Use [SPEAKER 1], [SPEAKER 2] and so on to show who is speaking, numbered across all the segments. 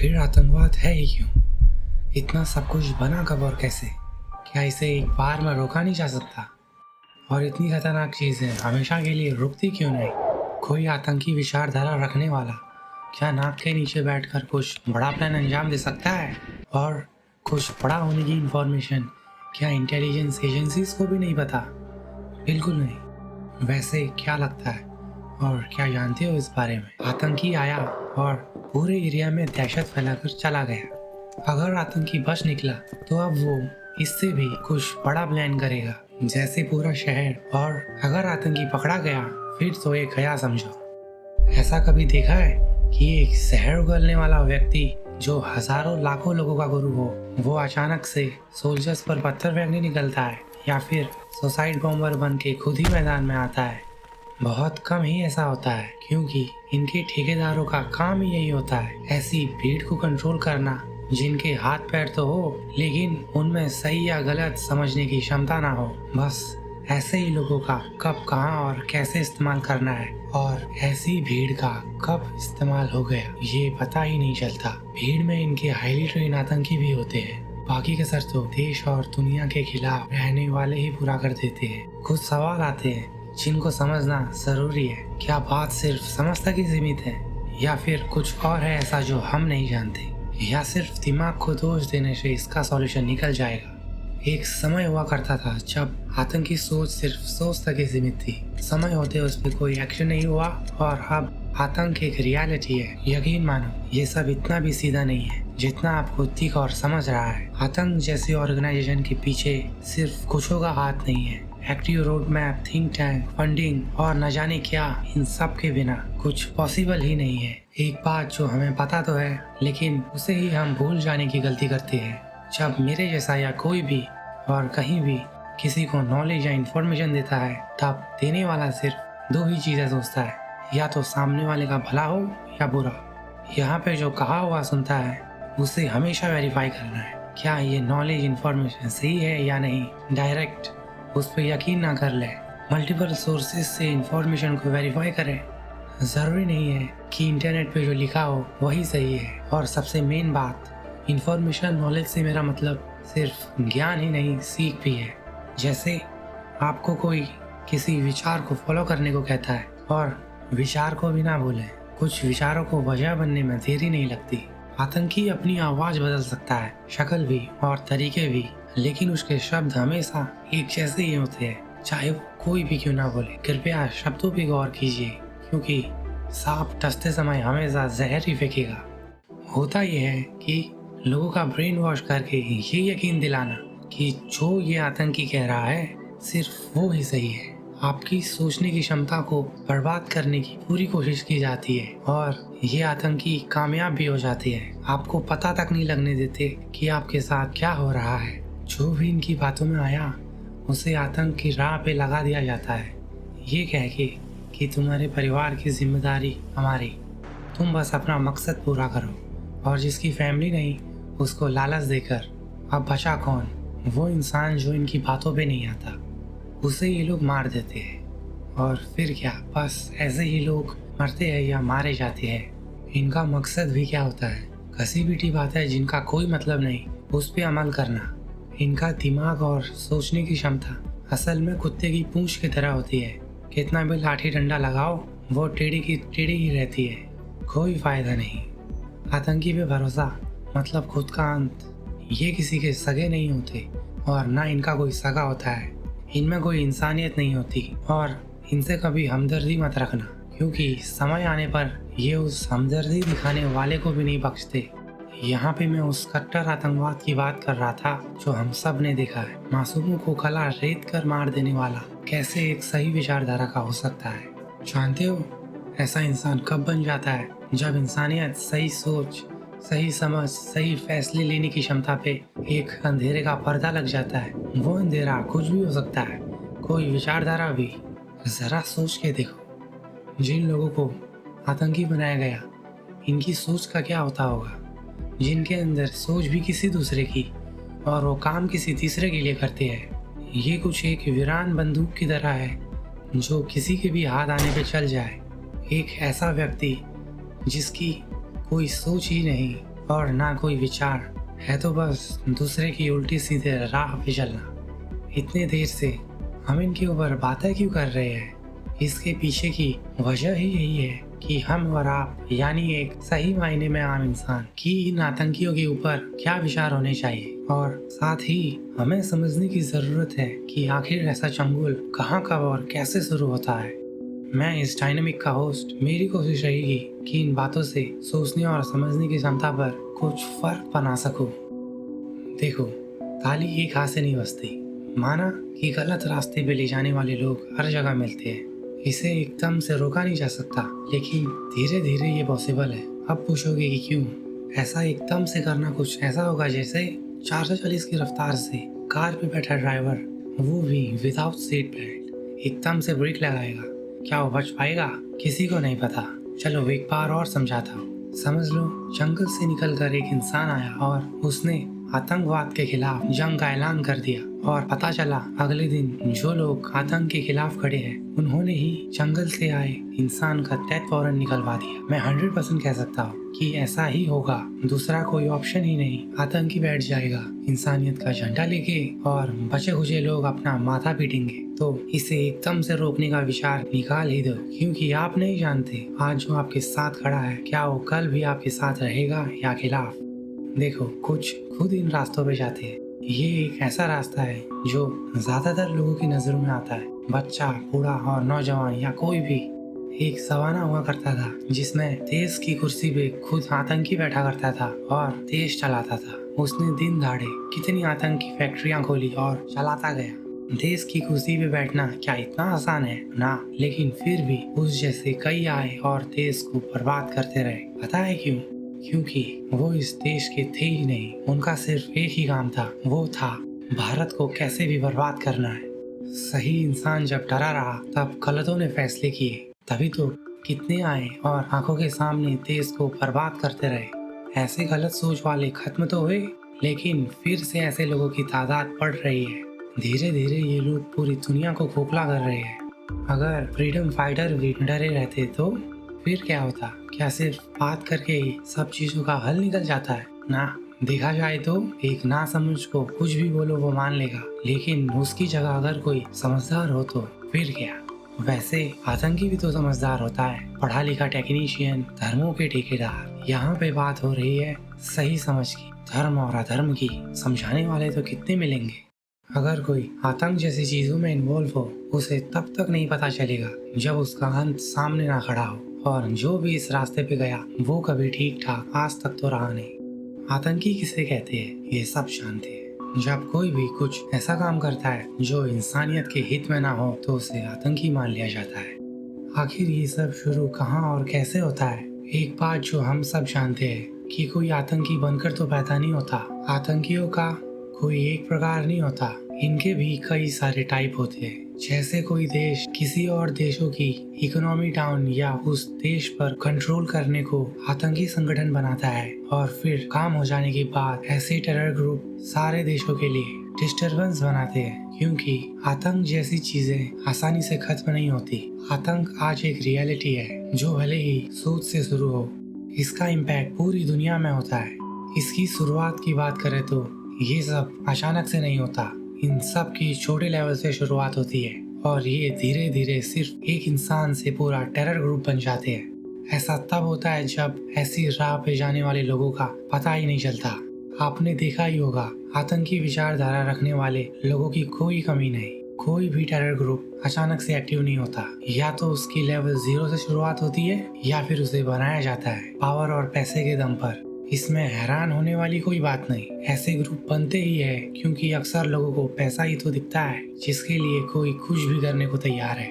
[SPEAKER 1] आखिर आतंकवाद है ही क्यों? इतना सब कुछ बना कब और कैसे? क्या इसे एक बार में रोका नहीं जा सकता? और इतनी खतरनाक चीजें हमेशा के लिए रुकती क्यों नहीं? कोई आतंकी विचारधारा रखने वाला क्या नाक के नीचे बैठकर कुछ बड़ा प्लान अंजाम दे सकता है? और कुछ बड़ा होने की इंफॉर्मेशन क्या इंटेलिजेंस एजेंसीज को भी नहीं पता? बिल्कुल नहीं। वैसे क्या लगता है और क्या जानते हो इस बारे में? आतंकी आया और पूरे एरिया में दहशत फैलाकर चला गया। अगर आतंकी बच निकला तो अब वो इससे भी कुछ बड़ा प्लान करेगा, जैसे पूरा शहर। और अगर आतंकी पकड़ा गया फिर तो एक गया समझो। ऐसा कभी देखा है कि एक शहर उगलने वाला व्यक्ति जो हजारों लाखों लोगों का गुरु हो, वो अचानक से सोल्जर्स पर पत्थर फेंकने निकलता है या फिर सुसाइड बॉम्बर बन के खुद ही मैदान में आता है? बहुत कम ही ऐसा होता है, क्योंकि इनके ठेकेदारों का काम ही यही होता है, ऐसी भीड़ को कंट्रोल करना जिनके हाथ पैर तो हो लेकिन उनमें सही या गलत समझने की क्षमता ना हो। बस ऐसे ही लोगों का कब, कहां और कैसे इस्तेमाल करना है, और ऐसी भीड़ का कब इस्तेमाल हो गया ये पता ही नहीं चलता। भीड़ में इनके हाईली ट्रेन आतंकी भी होते हैं। बाकी के सर तो देश और दुनिया के खिलाफ रहने वाले ही पूरा कर देते हैं। कुछ सवाल आते हैं जिनको समझना जरूरी है। क्या बात सिर्फ समझ तक ही सीमित है, या फिर कुछ और है ऐसा जो हम नहीं जानते, या सिर्फ दिमाग को दोष देने से इसका सॉल्यूशन निकल जाएगा? एक समय हुआ करता था जब आतंकी सोच सिर्फ सोच तक ही सीमित थी। समय होते उस पर कोई एक्शन नहीं हुआ, और अब आतंक एक रियलिटी है। यकीन मानो ये सब इतना भी सीधा नहीं है जितना आपको दिख और समझ रहा है। आतंक जैसी ऑर्गेनाइजेशन के पीछे सिर्फ कुछों का हाथ नहीं है। Active road map, think tank, funding और न जाने क्या, इन सब के बिना कुछ पॉसिबल ही नहीं है। एक बात जो हमें पता तो है लेकिन उसे ही हम भूल जाने की गलती करते हैं। जब मेरे जैसा या कोई भी और कहीं भी किसी को नॉलेज या इंफॉर्मेशन देता है, तब देने वाला सिर्फ दो ही चीजें सोचता है, या तो सामने वाले का भला हो या बुरा। यहाँ पे जो कहा हुआ सुनता है उसे हमेशा वेरीफाई करना है, क्या ये नॉलेज इंफॉर्मेशन सही है या नहीं। डायरेक्ट उस पर यकीन ना कर ले, मल्टीपल सोर्सेज से इंफॉर्मेशन को वेरीफाई करें। जरूरी नहीं है कि इंटरनेट पे जो लिखा हो वही सही है। और सबसे मेन बात, इंफॉर्मेशन नॉलेज से मेरा मतलब सिर्फ ज्ञान ही नहीं, सीख भी है। जैसे आपको कोई किसी विचार को फॉलो करने को कहता है और विचार को भी ना भूले। कुछ विचारों को वजह बनने में देरी नहीं लगती। आतंकी अपनी आवाज बदल सकता है, शक्ल भी और तरीके भी, लेकिन उसके शब्द हमेशा एक जैसे ही होते हैं, चाहे वो कोई भी क्यों ना बोले। कृपया शब्दों पे गौर कीजिए, क्योंकि सांप डसते समय हमेशा जहर ही फेंकेगा। होता यह है कि लोगों का ब्रेन वॉश करके ये यकीन दिलाना कि जो ये आतंकी कह रहा है सिर्फ वो ही सही है। आपकी सोचने की क्षमता को बर्बाद करने की पूरी कोशिश की जाती है, और ये आतंकी कामयाब भी हो जाते हैं। आपको पता तक नहीं लगने देते कि आपके साथ क्या हो रहा है। जो भी इनकी बातों में आया उसे आतंक की राह पे लगा दिया जाता है, ये कह के कि तुम्हारे परिवार की जिम्मेदारी हमारी, तुम बस अपना मकसद पूरा करो। और जिसकी फैमिली नहीं उसको लालच देकर अब बचा कौन? वो इंसान जो इनकी बातों पे नहीं आता, उसे ये लोग मार देते हैं। और फिर क्या, बस ऐसे ही लोग मरते हैं या मारे जाते हैं। इनका मकसद भी क्या होता है? घसी पीटी बातें जिनका कोई मतलब नहीं, उस पर अमल करना। इनका दिमाग और सोचने की क्षमता असल में कुत्ते की पूंछ की तरह होती है। कितना भी लाठी डंडा लगाओ वो टेढ़ी की टेढ़ी ही रहती है, कोई फायदा नहीं। आतंकी पे भरोसा मतलब खुद का अंत। ये किसी के सगे नहीं होते, और ना इनका कोई सगा होता है। इनमें कोई इंसानियत नहीं होती, और इनसे कभी हमदर्दी मत रखना, क्योंकि समय आने पर ये उस हमदर्दी दिखाने वाले को भी नहीं बख्शते। यहाँ पे मैं उस कट्टर आतंकवाद की बात कर रहा था जो हम सब ने देखा है। मासूमों को गला रेत कर मार देने वाला कैसे एक सही विचारधारा का हो सकता है? जानते हो ऐसा इंसान कब बन जाता है? जब इंसानियत, सही सोच, सही समझ, सही फैसले लेने की क्षमता पे एक अंधेरे का पर्दा लग जाता है। वो अंधेरा कुछ भी हो सकता है, कोई विचारधारा भी। जरा सोच के देखो, जिन लोगों को आतंकी बनाया गया इनकी सोच का क्या होता होगा? जिनके अंदर सोच भी किसी दूसरे की और वो काम किसी तीसरे के लिए करते हैं। ये कुछ एक वीरान बंदूक की तरह है जो किसी के भी हाथ आने पे चल जाए। एक ऐसा व्यक्ति जिसकी कोई सोच ही नहीं और ना कोई विचार है, तो बस दूसरे की उल्टी सीधे राह पे चलना। इतने देर से हम इनके ऊपर बातें क्यों कर रहे हैं? इसके पीछे की वजह ही यही है कि हम और आप, यानी एक सही मायने में आम इंसान की इन आतंकियों के ऊपर क्या विचार होने चाहिए, और साथ ही हमें समझने की जरूरत है कि आखिर ऐसा चंगुल कहाँ, कब और कैसे शुरू होता है। मैं इस डायनेमिक का होस्ट, मेरी कोशिश रहेगी कि इन बातों से सोचने और समझने की क्षमता पर कुछ फर्क बना सकूं। देखो, ताली एक हाथ से नहीं बजती। माना कि गलत रास्ते पे ले जाने वाले लोग हर जगह मिलते हैं, इसे एकदम से रोका नहीं जा सकता, लेकिन धीरे धीरे ये पॉसिबल है। अब पूछोगे कि क्यों? ऐसा एकदम से करना कुछ ऐसा होगा जैसे 440 की रफ्तार से कार पे बैठा ड्राइवर, वो भी विदाउट सीट बेल्ट, एकदम से ब्रेक लगाएगा। क्या वो बच पाएगा? किसी को नहीं पता। चलो एक बार और समझाता हूँ। समझ लो, जंगल से निकलकर एक इंसान आया और उसने आतंकवाद के खिलाफ जंग का ऐलान कर दिया, और पता चला अगले दिन जो लोग आतंक के खिलाफ खड़े हैं उन्होंने ही जंगल से आए इंसान का डेथ वारंट निकलवा दिया। मैं 100% कह सकता हूँ कि ऐसा ही होगा। दूसरा कोई ऑप्शन ही नहीं। आतंकी बैठ जाएगा इंसानियत का झंडा लेके, और बचे खुचे लोग अपना माथा पीटेंगे। तो इसे एकदम से रोकने का विचार निकाल ही दो, क्योंकि आप नहीं जानते आज जो आपके साथ खड़ा है क्या वो कल भी आपके साथ रहेगा या खिलाफ। देखो, कुछ खुद इन रास्तों पे जाते हैं। ये एक ऐसा रास्ता है जो ज्यादातर लोगों की नजरों में आता है। बच्चा, बूढ़ा और नौजवान या कोई भी। एक जमाना हुआ करता था जिसमें देश की कुर्सी पे खुद आतंकी बैठा करता था और देश चलाता था। उसने दिन दहाड़े कितनी आतंकी फैक्ट्रियां खोली और चलाता गया। देश की कुर्सी पे बैठना क्या इतना आसान है? ना। लेकिन फिर भी उस जैसे कई आए और देश को बर्बाद करते रहे। पता है क्यों? क्योंकि वो इस देश के थे ही नहीं। उनका सिर्फ एक ही काम था, वो था भारत को कैसे भी बर्बाद करना है। सही इंसान जब डरा रहा तब गलतों ने फैसले किए, तभी तो कितने आए और आंखों के सामने देश को बर्बाद करते रहे। ऐसे गलत सोच वाले खत्म तो हुए, लेकिन फिर से ऐसे लोगों की तादाद बढ़ रही है। धीरे धीरे ये लोग पूरी दुनिया को खोखला कर रहे हैं। अगर फ्रीडम फाइटर भी डरे रहते तो फिर क्या होता? क्या सिर्फ बात करके ही सब चीजों का हल निकल जाता है? ना। देखा जाए तो एक ना समझ को कुछ भी बोलो वो मान लेगा, लेकिन उसकी जगह अगर कोई समझदार हो तो फिर क्या? वैसे आतंकी भी तो समझदार होता है, पढ़ा लिखा टेक्नीशियन, धर्मों के ठेकेदार। यहाँ पे बात हो रही है सही समझ की, धर्म और अधर्म की। समझाने वाले तो कितने मिलेंगे। अगर कोई आतंक जैसी चीजों में इन्वॉल्व हो, उसे तब तक नहीं पता चलेगा जब उसका अंत सामने ना खड़ा हो। और जो भी इस रास्ते पे गया वो कभी ठीक ठाक आज तक तो रहा नहीं। आतंकी किसे कहते हैं ये सब जानते हैं। जब कोई भी कुछ ऐसा काम करता है जो इंसानियत के हित में ना हो तो उसे आतंकी मान लिया जाता है। आखिर ये सब शुरू कहाँ और कैसे होता है? एक बात जो हम सब जानते हैं कि कोई आतंकी बनकर तो पैदा नहीं होता। आतंकियों का कोई एक प्रकार नहीं होता, इनके भी कई सारे टाइप होते हैं। जैसे कोई देश किसी और देशों की इकोनॉमी डाउन या उस देश पर कंट्रोल करने को आतंकी संगठन बनाता है, और फिर काम हो जाने के बाद ऐसे टेरर ग्रुप सारे देशों के लिए डिस्टरबेंस बनाते हैं। क्योंकि आतंक जैसी चीजें आसानी से खत्म नहीं होती। आतंक आज एक रियलिटी है जो भले ही सोच से शुरू हो, इसका इम्पैक्ट पूरी दुनिया में होता है। इसकी शुरुआत की बात करें तो ये सब अचानक से नहीं होता। इन सब की छोटे लेवल से शुरुआत होती है और ये धीरे धीरे सिर्फ एक इंसान से पूरा टेरर ग्रुप बन जाते हैं। ऐसा तब होता है जब ऐसी राह पे जाने वाले लोगों का पता ही नहीं चलता। आपने देखा ही होगा, आतंकी विचारधारा रखने वाले लोगों की कोई कमी नहीं। कोई भी टेरर ग्रुप अचानक से एक्टिव नहीं होता। या तो उसकी लेवल 0 से शुरुआत होती है या फिर उसे बनाया जाता है पावर और पैसे के दम पर। इसमें हैरान होने वाली कोई बात नहीं। ऐसे ग्रुप बनते ही है क्योंकि अक्सर लोगों को पैसा ही तो दिखता है जिसके लिए कोई कुछ भी करने को तैयार है।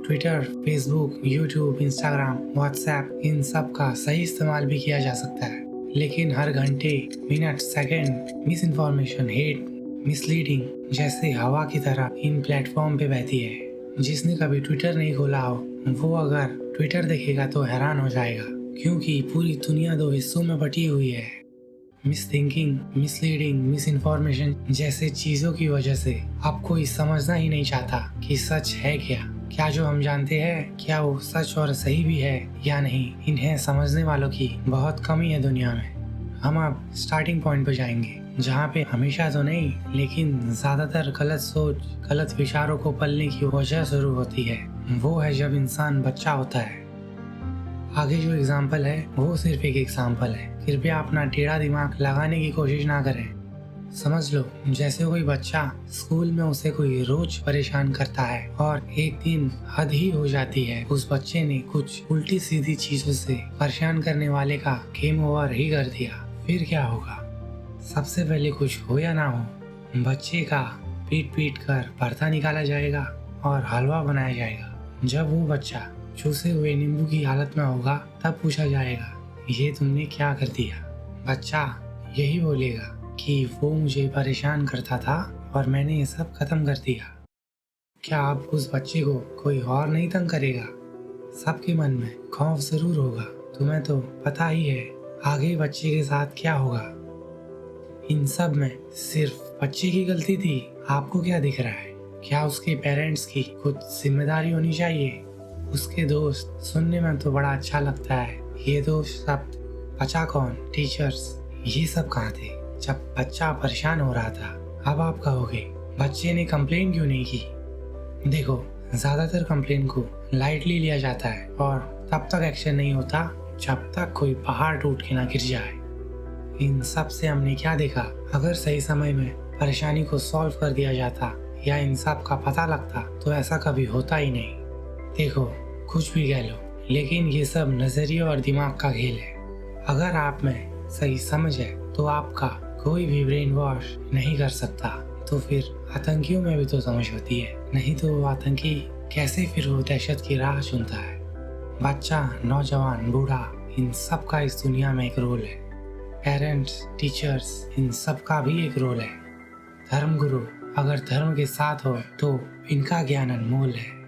[SPEAKER 1] Twitter, Facebook, YouTube, Instagram, WhatsApp, इन सब का सही इस्तेमाल भी किया जा सकता है, लेकिन हर घंटे, minute, second miss information, hate, misleading जैसे हवा की तरह इन प्लेटफॉर्म पे बहती है। जिसने कभी ट्विटर नहीं खोला हो वो अगर ट्विटर देखेगा तो हैरान हो जाएगा, क्योंकि पूरी दुनिया 2 हिस्सों में बटी हुई है। Miss thinking, misleading, miss information जैसे चीजों की वजह से अब कोई समझना ही नहीं चाहता कि सच है क्या जो हम जानते हैं क्या वो सच और सही भी है या नहीं। इन्हें समझने वालों की बहुत कमी है दुनिया में। हम अब स्टार्टिंग पॉइंट पे जाएंगे, जहाँ पे हमेशा तो नहीं लेकिन ज्यादातर गलत सोच, गलत विचारों को पलने की वजह शुरू होती है। वो है जब इंसान बच्चा होता है। आगे जो एग्जाम्पल है वो सिर्फ एक एग्जाम्पल है, कृपया अपना टेढ़ा दिमाग लगाने की कोशिश ना करें। समझ लो जैसे कोई बच्चा स्कूल में उसे कोई रोज परेशान करता है और एक दिन हद ही हो जाती है, उस बच्चे ने कुछ उल्टी सीधी चीजों से परेशान करने वाले का गेम ओवर ही कर दिया। फिर क्या होगा? सबसे पहले कुछ हो या ना हो, बच्चे का पीट पीट कर भरता निकाला जाएगा और हलवा बनाया जाएगा। जब वो बच्चा चूसे हुए नींबू की हालत में होगा तब पूछा जाएगा, ये तुमने क्या कर दिया? बच्चा यही बोलेगा कि वो मुझे परेशान करता था और मैंने ये सब खत्म कर दिया। क्या अब उस बच्चे को कोई और नहीं तंग करेगा? सबके मन में खौफ जरूर होगा। तुम्हें तो पता ही है आगे बच्चे के साथ क्या होगा। इन सब में सिर्फ बच्चे की गलती थी? आपको क्या दिख रहा है? क्या उसके पेरेंट्स की कुछ जिम्मेदारी होनी चाहिए? उसके दोस्त, सुनने में तो बड़ा अच्छा लगता है, ये दोस्त शब्द, बचा कौन, टीचर्स, ये सब कहाँ थे जब बच्चा परेशान हो रहा था? अब आप कहोगे बच्चे ने कंप्लेन क्यों नहीं की? देखो, ज्यादातर कंप्लेन को लाइटली लिया जाता है और तब तक एक्शन नहीं होता जब तक कोई पहाड़ टूट के ना गिर जाए। इन सब से हमने क्या देखा? अगर सही समय में परेशानी को सॉल्व कर दिया जाता या इन सब का पता लगता तो ऐसा कभी होता ही नहीं। देखो, कुछ भी कह लो, लेकिन ये सब नजरिए और दिमाग का खेल है। अगर आप में सही समझ है तो आपका कोई भी ब्रेन वॉश नहीं कर सकता। तो फिर आतंकियों में भी तो समझ होती है, नहीं तो वो आतंकी कैसे फिर वो दहशत की राह चुनता है? बच्चा, नौजवान, बूढ़ा, इन सब का इस दुनिया में एक रोल है। पेरेंट्स, टीचर्स, इन सब का भी एक रोल है। धर्मगुरु अगर धर्म के साथ हो तो इनका ज्ञान अनमोल है।